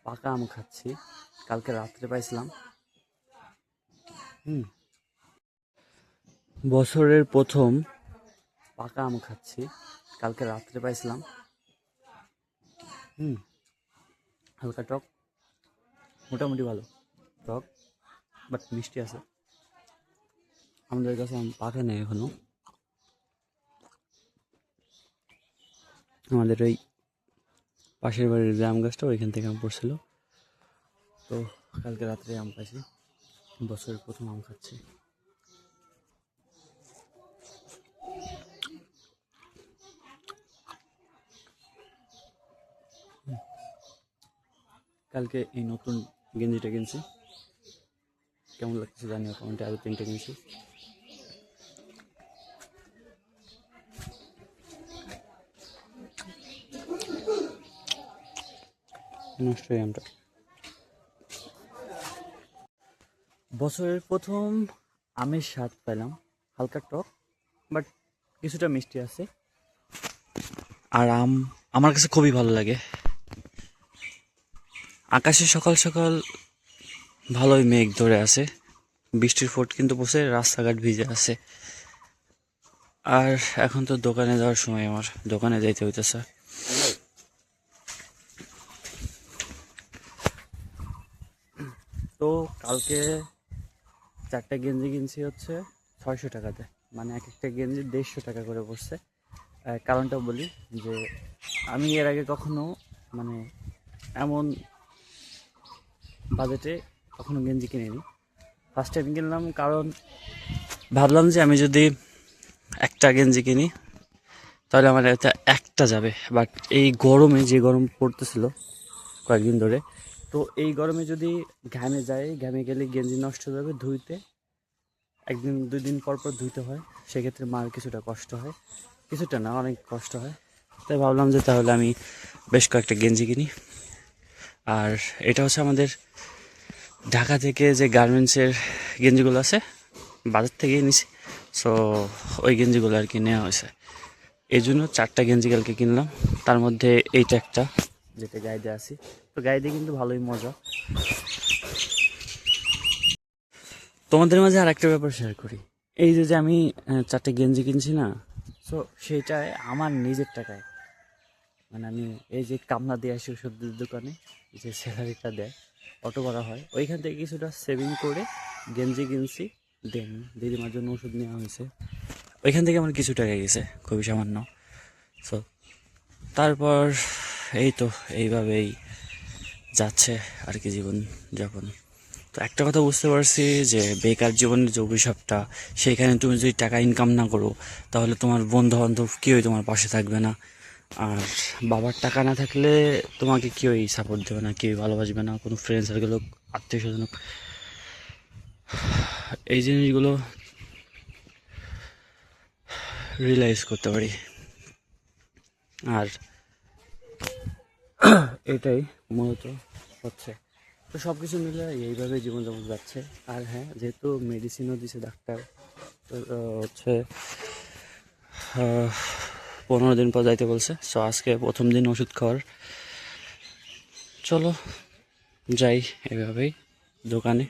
পাকা আম খাচ্ছি। কালকে রাত্রে পাইছিলাম। বছরের প্রথম পাকা আম খাচ্ছি। কালকে রাত্রে পাইছিলাম। হালকা টক, মোটামুটি ভালো টক, বাট মিষ্টি আছে। আমাদের কাছে আম পাকে নেই এখনো। আমাদের ওই পাশের বাড়ির যে আম গাছটা ওইখান থেকে আম পড়ছিল। তো কালকে রাত্রে আম পাইছি, বছরের প্রথম আম খাচ্ছি। কালকে এই নতুন গেঞ্জিটা কিনছি, কেমন লাগতেছে জানিও কমেন্টে। আরও 3টে কিনছি। নষ্ট এই আমটা। বছরের প্রথম আমের স্বাদ পেলাম, হালকা টক, বাট কিছুটা মিষ্টি আছে। আর আম আমার কাছে খুবই ভালো লাগে। আকাশে সকাল সকাল ভালোই মেঘ ধরে আছে, বৃষ্টির ফোঁট কিন্তু পড়ছে, রাস্তাঘাট ভিজে আছে। আর এখন তো দোকানে যাওয়ার সময়, আমার দোকানে যাইতে হইতেছে। তো কালকে 4টা গেঞ্জি কিনছি হচ্ছে 600 টাকাতে, মানে এক একটা গেঞ্জি 150 টাকা করে পড়ছে। কারণটা বলি যে আমি এর আগে কখনো মানে এমন বাজেটে কখনো গেঞ্জি কিনিনি। ফার্স্ট টাইম কিনলাম, কারণ ভাবলাম যে আমি যদি একটা গেঞ্জি কিনি তাহলে আমার এটা একটা যাবে। বাট এই গরমে, যে গরম পড়তেছিল কয়েকদিন ধরে, তো এই গরমে যদি ঘামে যায়, ঘামে গেলে গেঞ্জি নষ্ট হয়ে যাবে। ধুইতে 1-2 দিন পর পর ধুইতে হয়, সেক্ষেত্রে মার কিছুটা কষ্ট হয়, কিছুটা না অনেক কষ্ট হয়। তাই ভাবলাম যে তাহলে আমি বেশ কয়েকটা গেঞ্জি কিনি। আর এটা হচ্ছে আমাদের ঢাকা থেকে যে গার্মেন্টসের গেঞ্জিগুলো আছে, বাজার থেকেই নিছি। সো ওই গেঞ্জিগুলো আর কি নেওয়া হয়েছে। এই জন্য 4টা গেঞ্জি কালকে কিনলাম। তার মধ্যে এইটা একটা, যেটা গায়ে দিয়ে আসি। তো গায়ে দিয়ে কিন্তু ভালোই মজা। তোমাদের মাঝে আর একটা ব্যাপার শেয়ার করি। এই যে আমি 4টে গেঞ্জি কিনছি না, সো সেইটাই আমার নিজের টাকায়। মানে আমি এই যে কামনা দিয়ে আসি ওষুধের দোকানে, যে স্যালারিটা দেয়, অটো করা হয়, ওইখান থেকে কিছুটা সেভিং করে গেঞ্জি কিনছি। দেন দিদিমার জন্য ওষুধ নেওয়া হয়েছে, ওইখান থেকে আমার কিছু টাকা গেছে, খুবই সামান্য। সো তারপর এই তো এইভাবেই যাচ্ছে আর কি জীবন যাপন। তো একটা কথা বুঝতে পারছি যে বেকার জীবনের যে অভিশাপটা, সেইখানে তুমি যদি টাকা ইনকাম না করো তাহলে তোমার বন্ধু বান্ধব কেউই তোমার পাশে থাকবে না। আর বাবার টাকা না থাকলে তোমাকে কেউই সাপোর্ট দেবে না, কেউই ভালোবাসবে না, কোনো ফ্রেন্ড সার্কেল হোক, আত্মীয় স্বজন হোক। এই জিনিসগুলো রিয়েলাইজ করতে পারি। আর এটাই মূলত হচ্ছে। তো সব কিছু মিলে এইভাবে জীবনযাপন যাচ্ছে। আর হ্যাঁ, যেহেতু মেডিসিনও দিছে ডাক্তার, তো হচ্ছে 15 দিন পর যাইতে বলছে। সো আজকে প্রথম দিন ওষুধ খাওয়ার। চলো যাই এভাবেই দোকানে।